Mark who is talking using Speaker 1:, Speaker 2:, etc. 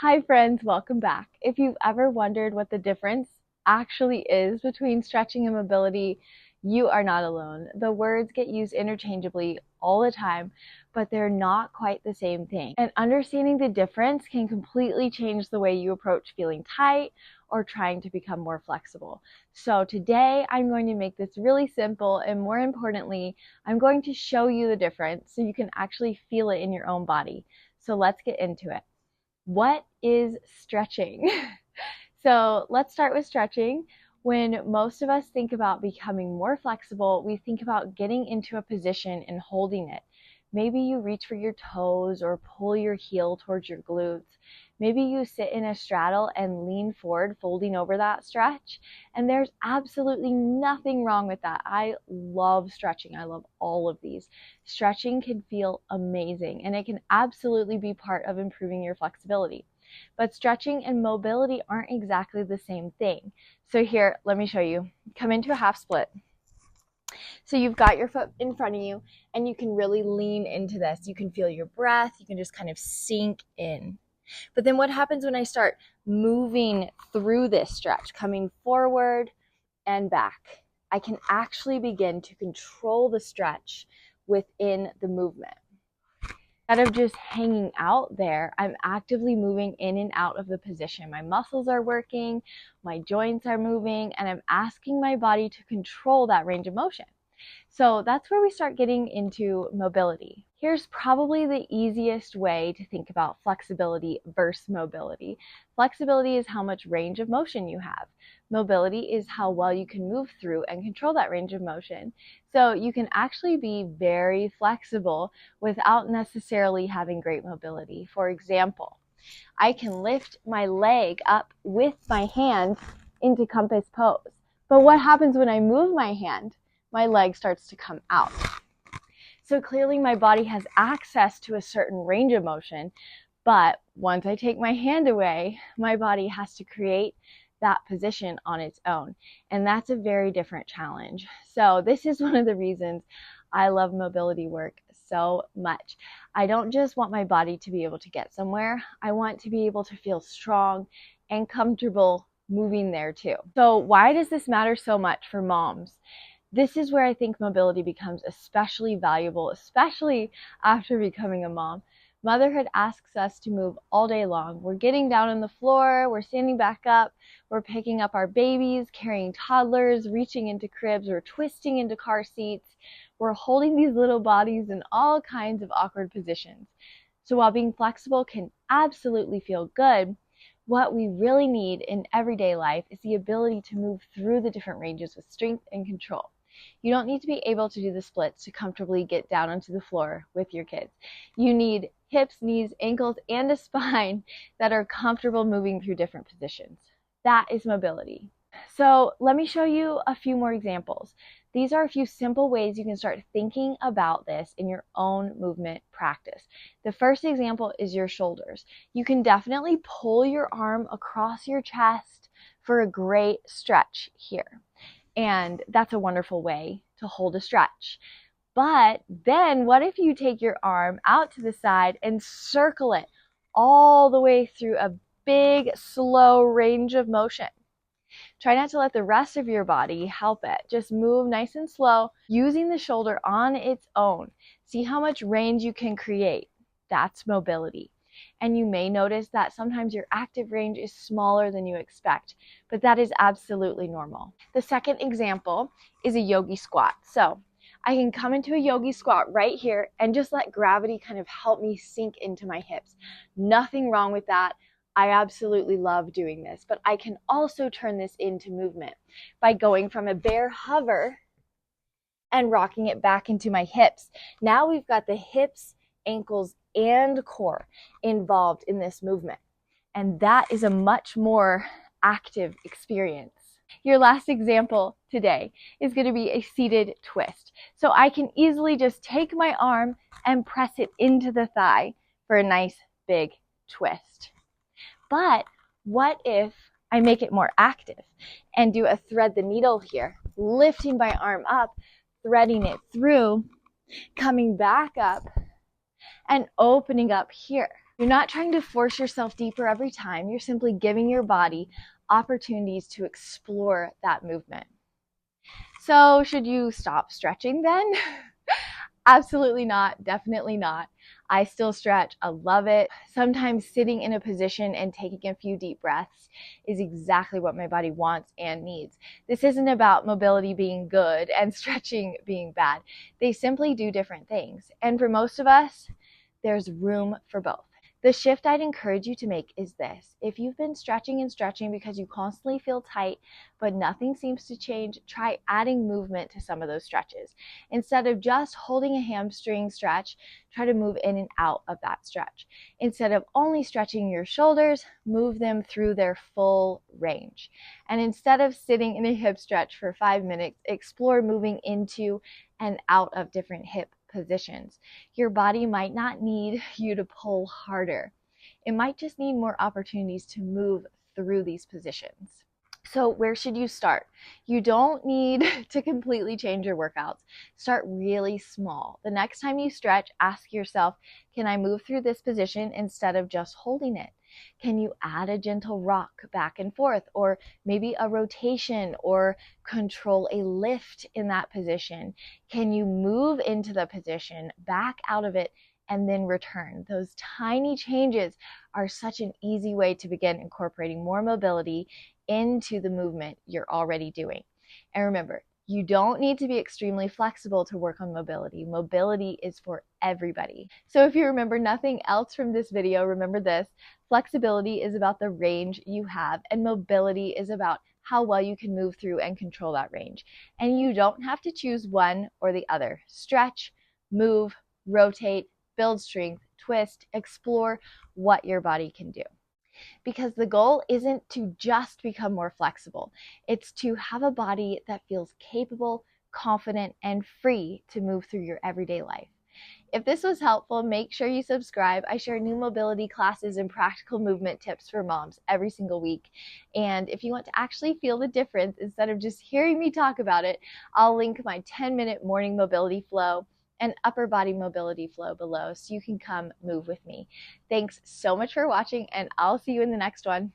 Speaker 1: Hi friends, welcome back. If you've ever wondered what the difference actually is between stretching and mobility, you are not alone. The words get used interchangeably all the time, but they're not quite the same thing. And understanding the difference can completely change the way you approach feeling tight or trying to become more flexible. So today I'm going to make this really simple, and more importantly, I'm going to show you the difference so you can actually feel it in your own body. So let's get into it. What is stretching? So let's start with stretching. When most of us think about becoming more flexible, we think about getting into a position and holding it. Maybe you reach for your toes or pull your heel towards your glutes. Maybe you sit in a straddle and lean forward, folding over that stretch. And there's absolutely nothing wrong with that. I love stretching. I love all of these. Stretching can feel amazing, and it can absolutely be part of improving your flexibility. But stretching and mobility aren't exactly the same thing. So here, let me show you. Come into a half split. So you've got your foot in front of you, and you can really lean into this. You can feel your breath. You can just kind of sink in. But then what happens when I start moving through this stretch, coming forward and back? I can actually begin to control the stretch within the movement. Instead of just hanging out there, I'm actively moving in and out of the position. My muscles are working, my joints are moving, and I'm asking my body to control that range of motion. So that's where we start getting into mobility. Here's probably the easiest way to think about flexibility versus mobility. Flexibility is how much range of motion you have. Mobility is how well you can move through and control that range of motion. So you can actually be very flexible without necessarily having great mobility. For example, I can lift my leg up with my hand into compass pose. But what happens when I move my hand? My leg starts to come out. So clearly my body has access to a certain range of motion, but once I take my hand away, my body has to create that position on its own. And that's a very different challenge. So this is one of the reasons I love mobility work so much. I don't just want my body to be able to get somewhere. I want to be able to feel strong and comfortable moving there too. So why does this matter so much for moms? This is where I think mobility becomes especially valuable, especially after becoming a mom. Motherhood asks us to move all day long. We're getting down on the floor, we're standing back up, we're picking up our babies, carrying toddlers, reaching into cribs, we're twisting into car seats. We're holding these little bodies in all kinds of awkward positions. So while being flexible can absolutely feel good, what we really need in everyday life is the ability to move through the different ranges with strength and control. You don't need to be able to do the splits to comfortably get down onto the floor with your kids. You need hips, knees, ankles, and a spine that are comfortable moving through different positions. That is mobility. So let me show you a few more examples. These are a few simple ways you can start thinking about this in your own movement practice. The first example is your shoulders. You can definitely pull your arm across your chest for a great stretch here. And that's a wonderful way to hold a stretch. But then what if you take your arm out to the side and circle it all the way through a big, slow range of motion? Try not to let the rest of your body help it. Just move nice and slow, using the shoulder on its own. See how much range you can create. That's mobility. And you may notice that sometimes your active range is smaller than you expect, but that is absolutely normal. The second example is a yogi squat. So I can come into a yogi squat right here and just let gravity kind of help me sink into my hips. Nothing wrong with that. I absolutely love doing this, but I can also turn this into movement by going from a bear hover and rocking it back into my hips. Now we've got the hips, ankles, and core involved in this movement. And that is a much more active experience. Your last example today is going to be a seated twist. So I can easily just take my arm and press it into the thigh for a nice big twist. But what if I make it more active and do a thread the needle here, lifting my arm up, threading it through, coming back up, and opening up here. You're not trying to force yourself deeper every time. You're simply giving your body opportunities to explore that movement. So, should you stop stretching then? Absolutely not. Definitely not. I still stretch. I love it. Sometimes sitting in a position and taking a few deep breaths is exactly what my body wants and needs. This isn't about mobility being good and stretching being bad. They simply do different things. And for most of us, there's room for both. The shift I'd encourage you to make is this. If you've been stretching and stretching because you constantly feel tight, but nothing seems to change, try adding movement to some of those stretches. Instead of just holding a hamstring stretch, try to move in and out of that stretch. Instead of only stretching your shoulders, move them through their full range. And instead of sitting in a hip stretch for 5 minutes, explore moving into and out of different hip positions. Your body might not need you to pull harder. It might just need more opportunities to move through these positions. So where should you start? You don't need to completely change your workouts. Start really small. The next time you stretch, ask yourself, can I move through this position instead of just holding it? Can you add a gentle rock back and forth, or maybe a rotation, or control a lift in that position? Can you move into the position, back out of it, and then return? Those tiny changes are such an easy way to begin incorporating more mobility into the movement you're already doing. And remember, you don't need to be extremely flexible to work on mobility. Mobility is for everybody. So if you remember nothing else from this video, remember this: flexibility is about the range you have, and mobility is about how well you can move through and control that range. And you don't have to choose one or the other. Stretch, move, rotate, build strength, twist, explore what your body can do. Because the goal isn't to just become more flexible. It's to have a body that feels capable, confident, and free to move through your everyday life. If this was helpful, make sure you subscribe. I share new mobility classes and practical movement tips for moms every single week. And if you want to actually feel the difference instead of just hearing me talk about it, I'll link my 10-minute morning mobility flow and upper body mobility flow below so you can come move with me. Thanks so much for watching, and I'll see you in the next one.